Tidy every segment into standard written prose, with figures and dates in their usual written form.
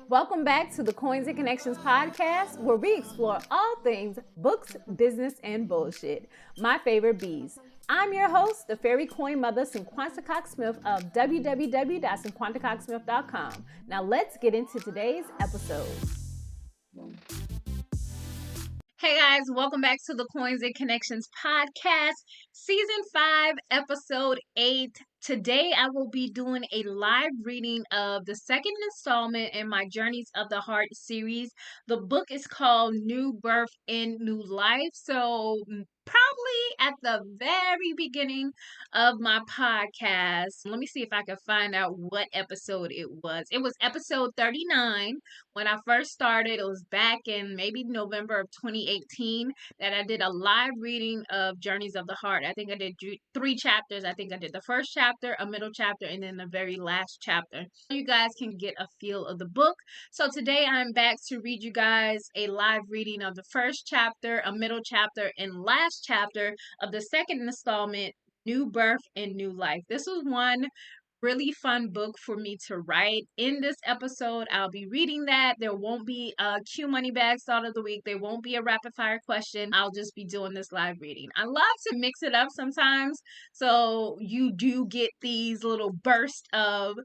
Welcome back to the Coins and Connections podcast, where we explore all things books, business, and bullshit. My favorite bees. I'm your host, the fairy coin mother, Cinquanta Cox-Smith of www.cinquantacoxsmith.com. Now let's get into today's episode. Hey guys, welcome back to the Coins and Connections podcast, season 5, episode 8. Today I will be doing a live reading of the second installment in my Journeys of the Heart series. The book is called New Birth in New Life. So probably at the very beginning of my podcast. Let me see if I can find out what episode it was. It was episode 39. When I first started, it was back in maybe November of 2018 that I did a live reading of Journeys of the Heart. I think I did 3 chapters. I think I did the first chapter, a middle chapter, and then the very last chapter. You guys can get a feel of the book. So today I'm back to read you guys a live reading of the first chapter, a middle chapter, and last chapter of the second installment, New Birth and New Life. This was one really fun book for me to write. In this episode, I'll be reading that. There won't be a Q Money Bag Start of the Week. There won't be a rapid fire question. I'll just be doing this live reading. I love to mix it up sometimes, so you do get these little bursts of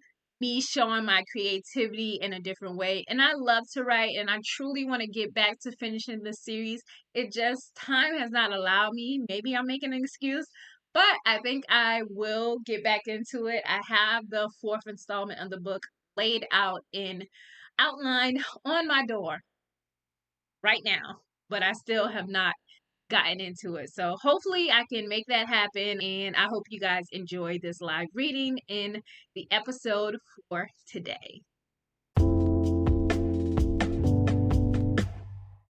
me showing my creativity in a different way. And I love to write, and I truly want to get back to finishing this series. It just, time has not allowed me. Maybe I'm making an excuse, but I think I will get back into it. I have the 4th installment of the book laid out in outline on my door right now, but I still have not gotten into it. So hopefully I can make that happen, and I hope you guys enjoy this live reading in the episode for today.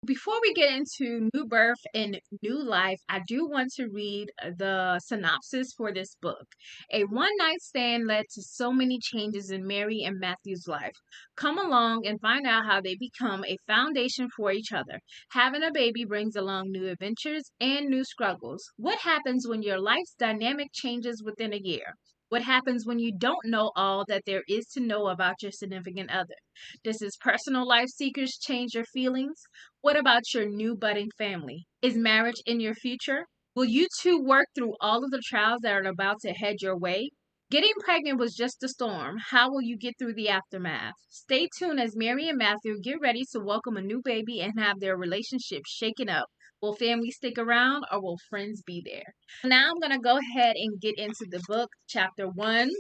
Before we get into New Birth and New Life, I do want to read the synopsis for this book. A one-night stand led to so many changes in Mary and Matthew's life. Come along and find out how they become a foundation for each other. Having a baby brings along new adventures and new struggles. What happens when your life's dynamic changes within a year? What happens when you don't know all that there is to know about your significant other? Does his personal life seekers change your feelings? What about your new budding family? Is marriage in your future? Will you two work through all of the trials that are about to head your way? Getting pregnant was just a storm. How will you get through the aftermath? Stay tuned as Mary and Matthew get ready to welcome a new baby and have their relationship shaken up. Will family stick around, or will friends be there? Now I'm going to go ahead and get into the book, chapter 1.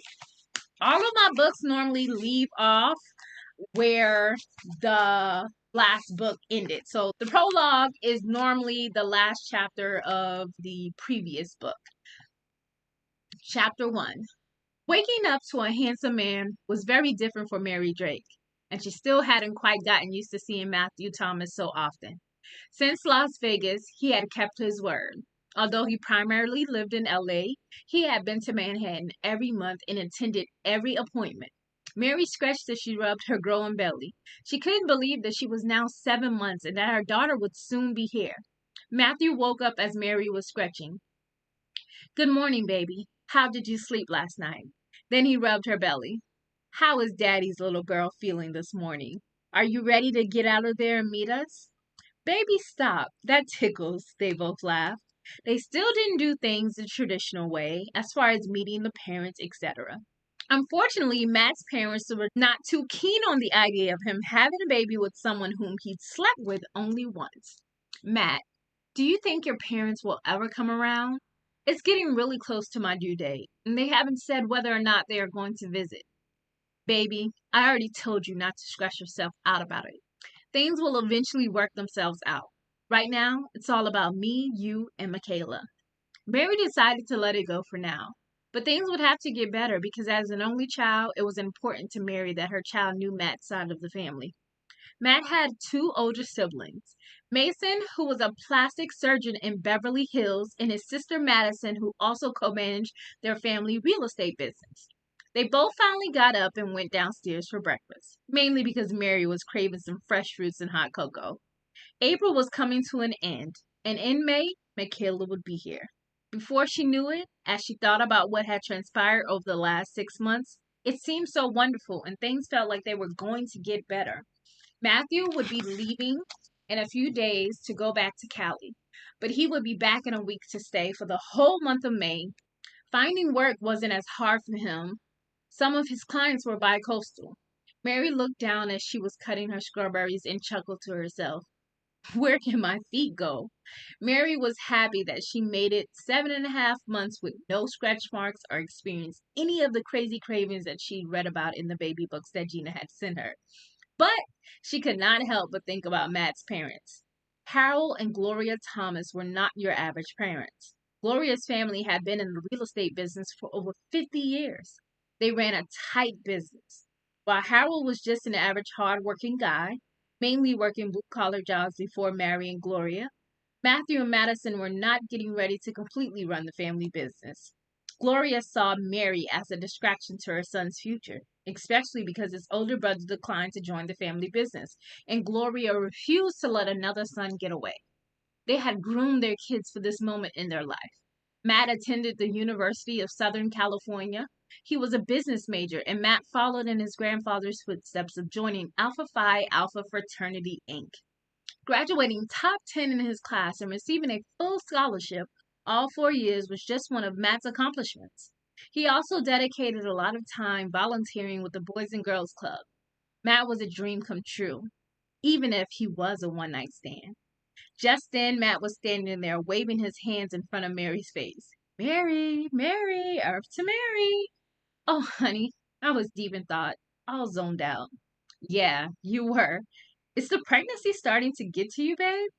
All of my books normally leave off where the last book ended. So the prologue is normally the last chapter of the previous book. Chapter 1. Waking up to a handsome man was very different for Mary Drake, and she still hadn't quite gotten used to seeing Matthew Thomas so often. Since Las Vegas, he had kept his word. Although he primarily lived in LA, he had been to Manhattan every month and attended every appointment. Mary scratched as she rubbed her growing belly. She couldn't believe that she was now 7 months and that her daughter would soon be here. Matthew woke up as Mary was stretching. Good morning, baby. How did you sleep last night? Then he rubbed her belly. How is Daddy's little girl feeling this morning? Are you ready to get out of there and meet us? Baby, stop. That tickles, they both laughed. They still didn't do things the traditional way, as far as meeting the parents, etc. Unfortunately, Matt's parents were not too keen on the idea of him having a baby with someone whom he'd slept with only once. Matt, do you think your parents will ever come around? It's getting really close to my due date, and they haven't said whether or not they are going to visit. Baby, I already told you not to stress yourself out about it. Things will eventually work themselves out. Right now, it's all about me, you, and Michaela. Mary decided to let it go for now. But things would have to get better because as an only child, it was important to Mary that her child knew Matt's side of the family. Matt had 2 older siblings. Mason, who was a plastic surgeon in Beverly Hills, and his sister Madison, who also co-managed their family real estate business. They both finally got up and went downstairs for breakfast, mainly because Mary was craving some fresh fruits and hot cocoa. April was coming to an end, and in May, Michaela would be here. Before she knew it, as she thought about what had transpired over the last 6 months, It seemed so wonderful, and things felt like they were going to get better. Matthew would be leaving in a few days to go back to Cali, but he would be back in a week to stay for the whole month of May. Finding work wasn't as hard for him. Some of his clients were bi-coastal. Mary looked down as she was cutting her strawberries and chuckled to herself. Where can my feet go? Mary was happy that she made it 7.5 months with no scratch marks or experienced any of the crazy cravings that she'd read about in the baby books that Gina had sent her. But she could not help but think about Matt's parents. Harold and Gloria Thomas were not your average parents. Gloria's family had been in the real estate business for over 50 years. They ran a tight business. While Harold was just an average hard-working guy, mainly working blue-collar jobs before marrying Gloria, Matthew and Madison were not getting ready to completely run the family business. Gloria saw Mary as a distraction to her son's future, especially because his older brother declined to join the family business, and Gloria refused to let another son get away. They had groomed their kids for this moment in their life. Matt attended the University of Southern California. He was a business major, and Matt followed in his grandfather's footsteps of joining Alpha Phi Alpha Fraternity, Inc. Graduating top 10 in his class and receiving a full scholarship all 4 years was just one of Matt's accomplishments. He also dedicated a lot of time volunteering with the Boys and Girls Club. Matt was a dream come true, even if he was a one-night stand. Just then, Matt was standing there waving his hands in front of Mary's face. Mary, Mary, earth to Mary. Oh, honey, I was deep in thought, all zoned out. Yeah, you were. Is the pregnancy starting to get to you, babe?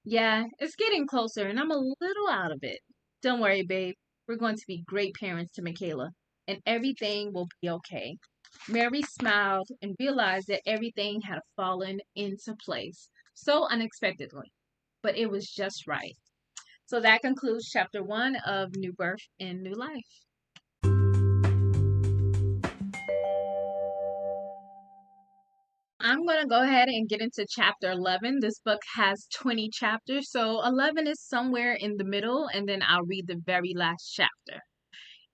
Yeah, it's getting closer, and I'm a little out of it. Don't worry, babe. We're going to be great parents to Michaela, and everything will be okay. Mary smiled and realized that everything had fallen into place so unexpectedly, but it was just right. So that concludes chapter 1 of New Birth and New Life. I'm going to go ahead and get into chapter 11. This book has 20 chapters, so 11 is somewhere in the middle, and then I'll read the very last chapter.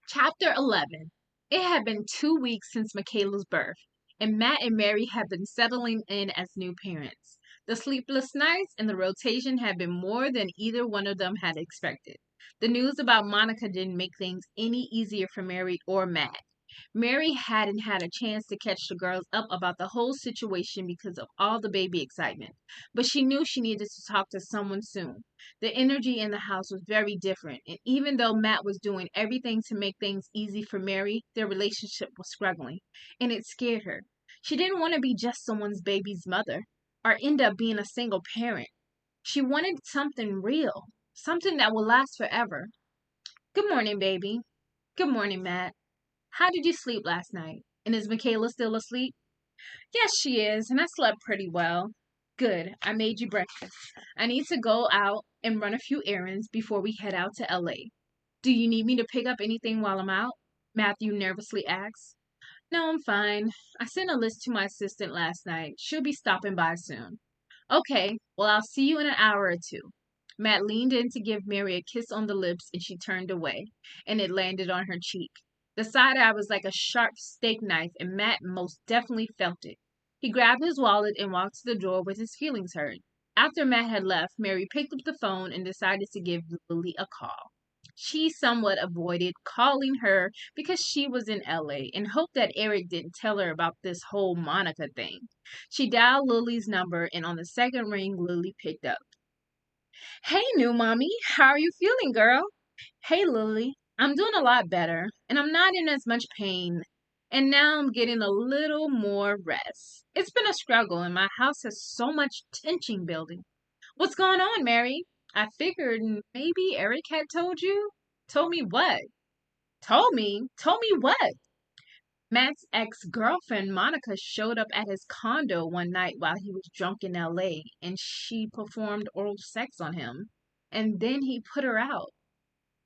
Chapter 11. It had been 2 weeks since Michaela's birth, and Matt and Mary had been settling in as new parents. The sleepless nights and the rotation had been more than either one of them had expected. The news about Monica didn't make things any easier for Mary or Matt. Mary hadn't had a chance to catch the girls up about the whole situation because of all the baby excitement, but she knew she needed to talk to someone soon. The energy in the house was very different, and even though Matt was doing everything to make things easy for Mary, their relationship was struggling, and it scared her. She didn't want to be just someone's baby's mother or end up being a single parent. She wanted something real, something that would last forever. Good morning, baby. Good morning, Matt. How did you sleep last night? And is Michaela still asleep? Yes, she is, and I slept pretty well. Good. I made you breakfast. I need to go out and run a few errands before we head out to LA. Do you need me to pick up anything while I'm out? Matthew nervously asked. No, I'm fine. I sent a list to my assistant last night. She'll be stopping by soon. Okay, well, I'll see you in an hour or two. Matt leaned in to give Mary a kiss on the lips, and she turned away, and it landed on her cheek. The side eye was like a sharp steak knife, and Matt most definitely felt it. He grabbed his wallet and walked to the door with his feelings hurt. After Matt had left, Mary picked up the phone and decided to give Lily a call. She somewhat avoided calling her because she was in LA and hoped that Eric didn't tell her about this whole Monica thing. She dialed Lily's number, and on the second ring, Lily picked up. Hey, new mommy, how are you feeling, girl? Hey, Lily, I'm doing a lot better, and I'm not in as much pain. And now I'm getting a little more rest. It's been a struggle, and my house has so much tension building. What's going on, Mary? I figured maybe Eric had told you. Told me what? Told me? Told me what? Matt's ex-girlfriend Monica showed up at his condo one night while he was drunk in LA, and she performed oral sex on him. And then he put her out.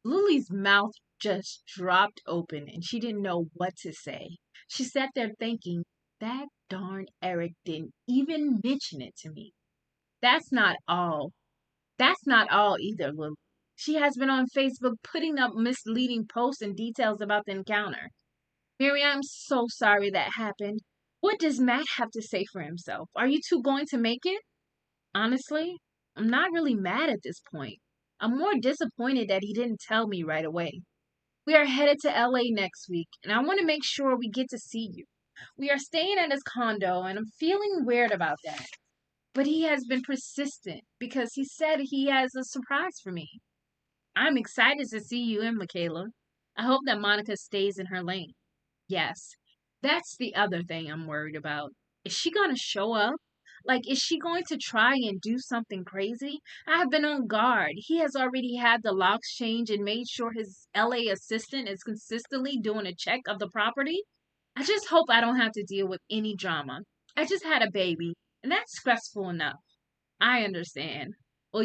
Lily's mouth just dropped open, and she didn't know what to say. She sat there thinking, that darn Eric didn't even mention it to me. That's not all. That's not all either, Lily. She has been on Facebook putting up misleading posts and details about the encounter. Mary, I'm so sorry that happened. What does Matt have to say for himself? Are you two going to make it? Honestly, I'm not really mad at this point. I'm more disappointed that he didn't tell me right away. We are headed to LA next week, and I want to make sure we get to see you. We are staying at his condo, and I'm feeling weird about that. But he has been persistent because he said he has a surprise for me. I'm excited to see you and Michaela. I hope that Monica stays in her lane. Yes, that's the other thing I'm worried about. Is she going to show up? Like, is she going to try and do something crazy? I have been on guard. He has already had the locks changed and made sure his LA assistant is consistently doing a check of the property. I just hope I don't have to deal with any drama. I just had a baby, and that's stressful enough. I understand. Well,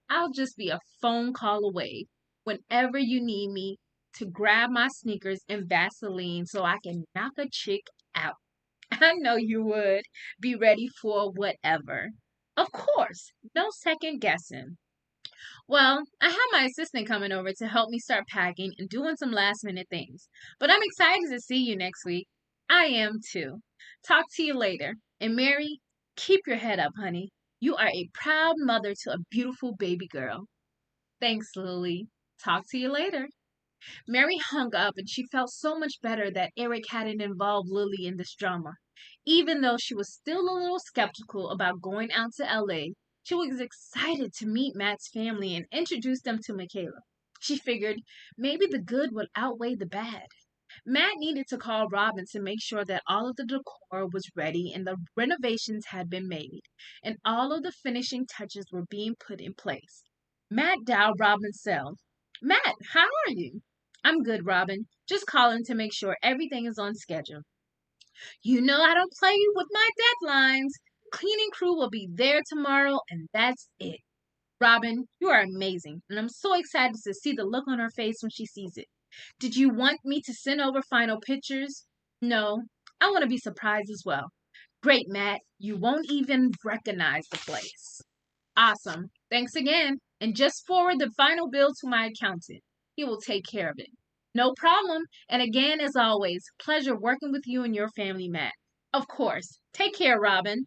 I'll just be a phone call away whenever you need me to grab my sneakers and Vaseline so I can knock a chick out. I know you would be ready for whatever. Of course, no second guessing. Well, I have my assistant coming over to help me start packing and doing some last minute things. But I'm excited to see you next week. I am too. Talk to you later. And Mary, keep your head up, honey. You are a proud mother to a beautiful baby girl. Thanks, Lily. Talk to you later. Mary hung up and she felt so much better that Eric hadn't involved Lily in this drama. Even though she was still a little skeptical about going out to LA, she was excited to meet Matt's family and introduce them to Michaela. She figured maybe the good would outweigh the bad. Matt needed to call Robin to make sure that all of the decor was ready and the renovations had been made, and all of the finishing touches were being put in place. Matt dialed Robin's cell. Matt, how are you? I'm good, Robin. Just calling to make sure everything is on schedule. You know I don't play with my deadlines. Cleaning crew will be there tomorrow, and that's it. Robin, you are amazing, and I'm so excited to see the look on her face when she sees it. Did you want me to send over final pictures? No, I want to be surprised as well. Great, Matt. You won't even recognize the place. Awesome. Thanks again. And just forward the final bill to my accountant. He will take care of it. No problem. And again, as always, pleasure working with you and your family, Matt. Of course. Take care, Robin.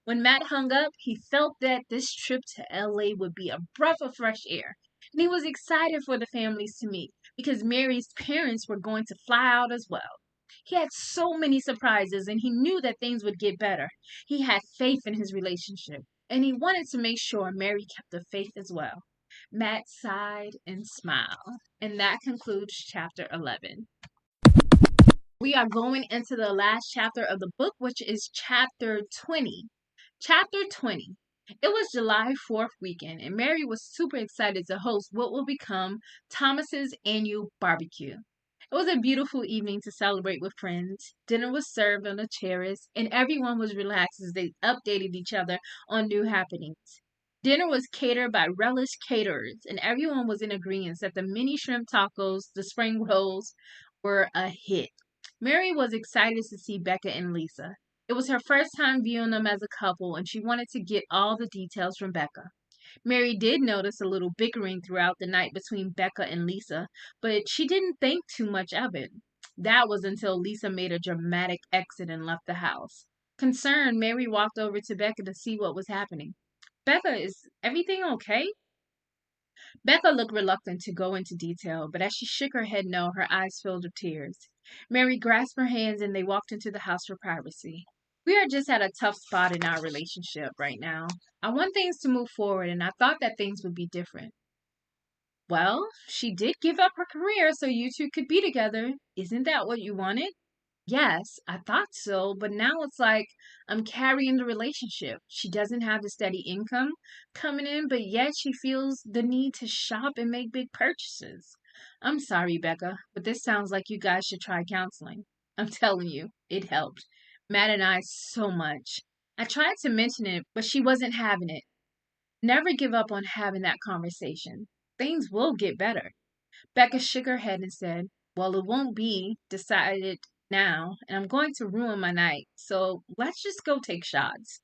When Matt hung up, he felt that this trip to LA would be a breath of fresh air. And he was excited for the families to meet because Mary's parents were going to fly out as well. He had so many surprises and he knew that things would get better. He had faith in his relationship and he wanted to make sure Mary kept the faith as well. Matt sighed and smiled. And that concludes chapter 11. We are going into the last chapter of the book, which is chapter 20. Chapter 20. It was July 4th weekend, and Mary was super excited to host what will become Thomas's annual barbecue. It was a beautiful evening to celebrate with friends. Dinner was served on a terrace, and everyone was relaxed as they updated each other on new happenings. Dinner was catered by Relish Caterers, and everyone was in agreement that the mini shrimp tacos, the spring rolls, were a hit. Mary was excited to see Becca and Lisa. It was her first time viewing them as a couple, and she wanted to get all the details from Becca. Mary did notice a little bickering throughout the night between Becca and Lisa, but she didn't think too much of it. That was until Lisa made a dramatic exit and left the house. Concerned, Mary walked over to Becca to see what was happening. Becca, is everything okay? Becca looked reluctant to go into detail, but as she shook her head no, her eyes filled with tears. Mary grasped her hands and they walked into the house for privacy. We are just at a tough spot in our relationship right now. I want things to move forward, and I thought that things would be different. Well, she did give up her career so you two could be together. Isn't that what you wanted? Yes, I thought so, but now it's like I'm carrying the relationship. She doesn't have the steady income coming in, but yet she feels the need to shop and make big purchases. I'm sorry, Becca, but this sounds like you guys should try counseling. I'm telling you, it helped. Matt and I so much. I tried to mention it, but she wasn't having it. Never give up on having that conversation. Things will get better. Becca shook her head and said, well, it won't be decided now, and I'm going to ruin my night, so let's just go take shots.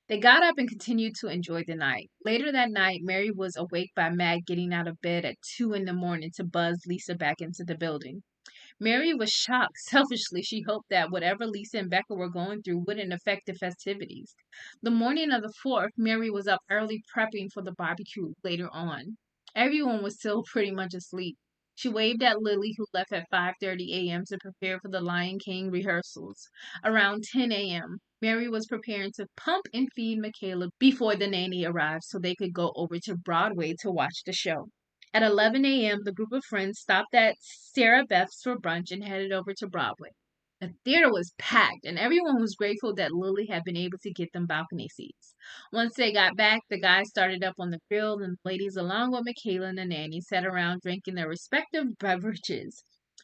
They got up and continued to enjoy the night. Later that night, Mary was awake by Matt getting out of bed at 2 in the morning to buzz Lisa back into the building. Mary was shocked. Selfishly, she hoped that whatever Lisa and Becca were going through wouldn't affect the festivities. The morning of the 4th, Mary was up early prepping for the barbecue later on. Everyone was still pretty much asleep. She waved at Lily, who left at 5:30 a.m. to prepare for the Lion King rehearsals. Around 10 a.m., Mary was preparing to pump and feed Michaela before the nanny arrived so they could go over to Broadway to watch the show. At 11 a.m., the group of friends stopped at Sarah Beth's for brunch and headed over to Broadway. The theater was packed, and everyone was grateful that Lily had been able to get them balcony seats. Once they got back, the guys started up on the grill, and the ladies, along with Michaela and the nanny, sat around drinking their respective beverages.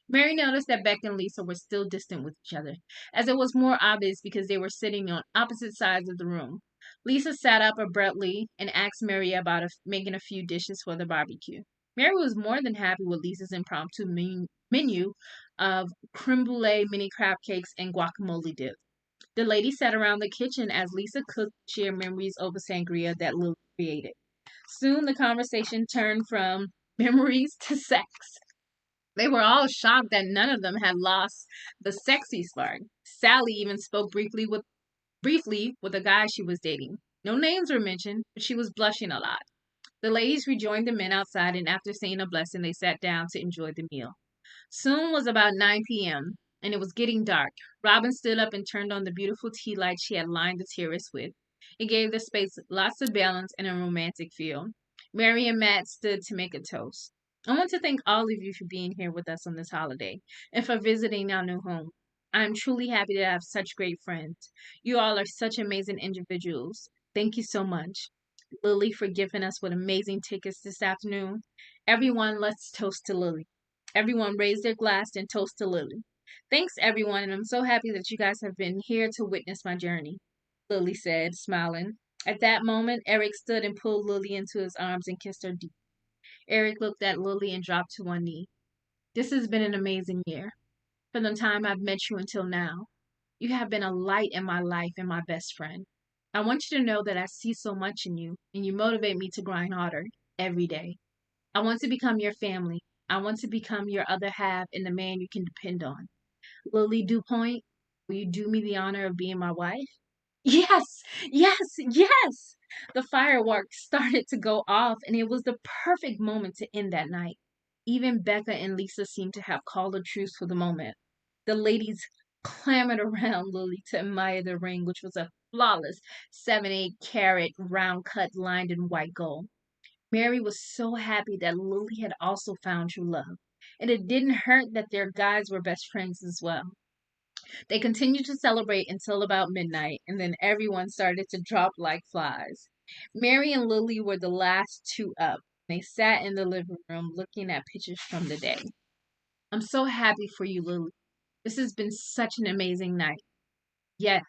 Mary noticed that Beck and Lisa were still distant with each other, as it was more obvious because they were sitting on opposite sides of the room. Lisa sat up abruptly and asked Mary about making a few dishes for the barbecue. Mary was more than happy with Lisa's impromptu menu of creme brulee mini crab cakes and guacamole dip. The ladies sat around the kitchen as Lisa cooked shared memories over sangria that Lily created. Soon the conversation turned from memories to sex. They were all shocked that none of them had lost the sexy spark. Sally even spoke briefly with a guy she was dating. No names were mentioned, but she was blushing a lot. The ladies rejoined the men outside, and after saying a blessing, they sat down to enjoy the meal. Soon was about 9 p.m., and it was getting dark. Robin stood up and turned on the beautiful tea light she had lined the terrace with. It gave the space lots of balance and a romantic feel. Mary and Matt stood to make a toast. I want to thank all of you for being here with us on this holiday and for visiting our new home. I am truly happy to have such great friends. You all are such amazing individuals. Thank you so much. Lily for gifting us with amazing tickets this afternoon. Everyone, let's toast to Lily. Everyone raise their glass and toast to Lily. Thanks, everyone, and I'm so happy that you guys have been here to witness my journey, Lily said, smiling. At that moment, Eric stood and pulled Lily into his arms and kissed her deep. Eric looked at Lily and dropped to one knee. This has been an amazing year. From the time I've met you until now, you have been a light in my life and my best friend. I want you to know that I see so much in you, and you motivate me to grind harder every day. I want to become your family. I want to become your other half and the man you can depend on. Lily DuPont, will you do me the honor of being my wife? Yes, yes, yes! The fireworks started to go off, and it was the perfect moment to end that night. Even Becca and Lisa seemed to have called a truce for the moment. The ladies clamored around Lily to admire the ring, which was a flawless 7/8 carat round cut lined in white gold. Mary was so happy that Lily had also found true love, and it didn't hurt that their guys were best friends as well. They continued to celebrate until about midnight, and then everyone started to drop like flies. Mary and Lily were the last two up. They sat in the living room looking at pictures from the day. I'm so happy for you, Lily. This has been such an amazing night. Yes,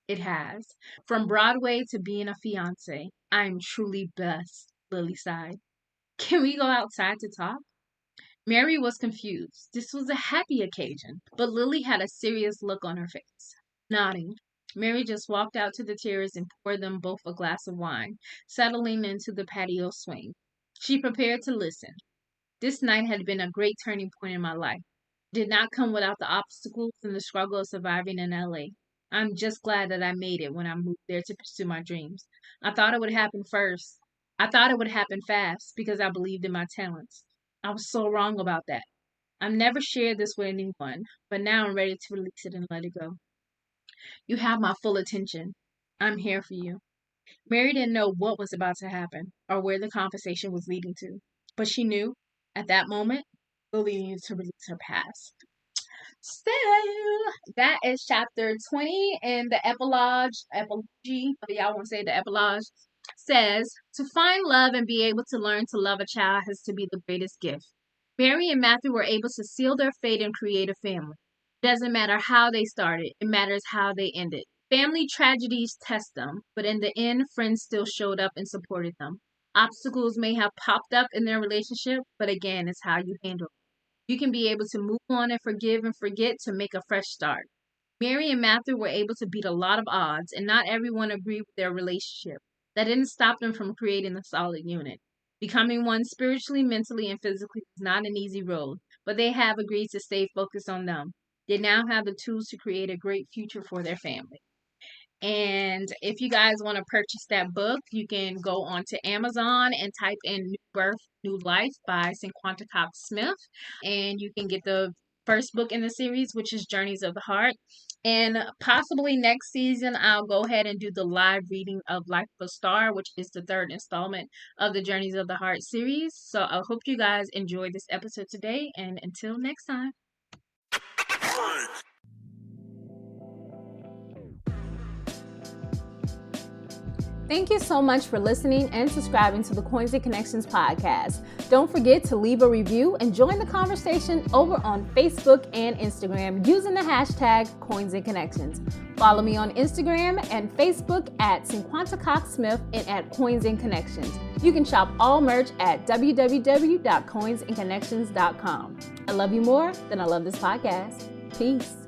it has. From Broadway to being a fiance, I am truly blessed, Lily sighed. Can we go outside to talk? Mary was confused. This was a happy occasion, but Lily had a serious look on her face. Nodding, Mary just walked out to the terrace and poured them both a glass of wine, settling into the patio swing. She prepared to listen. This night had been a great turning point in my life. It did not come without the obstacles and the struggle of surviving in LA. I'm just glad that I made it when I moved there to pursue my dreams. I thought it would happen first. I thought it would happen fast because I believed in my talents. I was so wrong about that. I've never shared this with anyone, but now I'm ready to release it and let it go. You have my full attention. I'm here for you. Mary didn't know what was about to happen or where the conversation was leading to, but she knew at that moment Lily needed to release her past. So that is chapter 20, and the epilogy, if y'all want to say the epilogue, says to find love and be able to learn to love a child has to be the greatest gift. Mary and Matthew were able to seal their fate and create a family. It doesn't matter how they started, it matters how they ended. Family tragedies test them, but in the end, friends still showed up and supported them. Obstacles may have popped up in their relationship, but again, it's how you handle it. You can be able to move on and forgive and forget to make a fresh start. Mary and Matthew were able to beat a lot of odds, and not everyone agreed with their relationship. That didn't stop them from creating a solid unit. Becoming one spiritually, mentally, and physically is not an easy road, but they have agreed to stay focused on them. They now have the tools to create a great future for their family. And if you guys want to purchase that book, you can go onto Amazon and type in New Birth, New Life by Cinquanta Cox-Smith. And you can get the first book in the series, which is Journeys of the Heart. And possibly next season, I'll go ahead and do the live reading of Life of a Star, which is the third installment of the Journeys of the Heart series. So I hope you guys enjoyed this episode today. And until next time. Thank you so much for listening and subscribing to the Coins and Connections podcast. Don't forget to leave a review and join the conversation over on Facebook and Instagram using the hashtag Coins and Connections. Follow me on Instagram and Facebook at Cinquanta Cox-Smith and at Coins and Connections. You can shop all merch at www.coinsandconnections.com. I love you more than I love this podcast. Peace.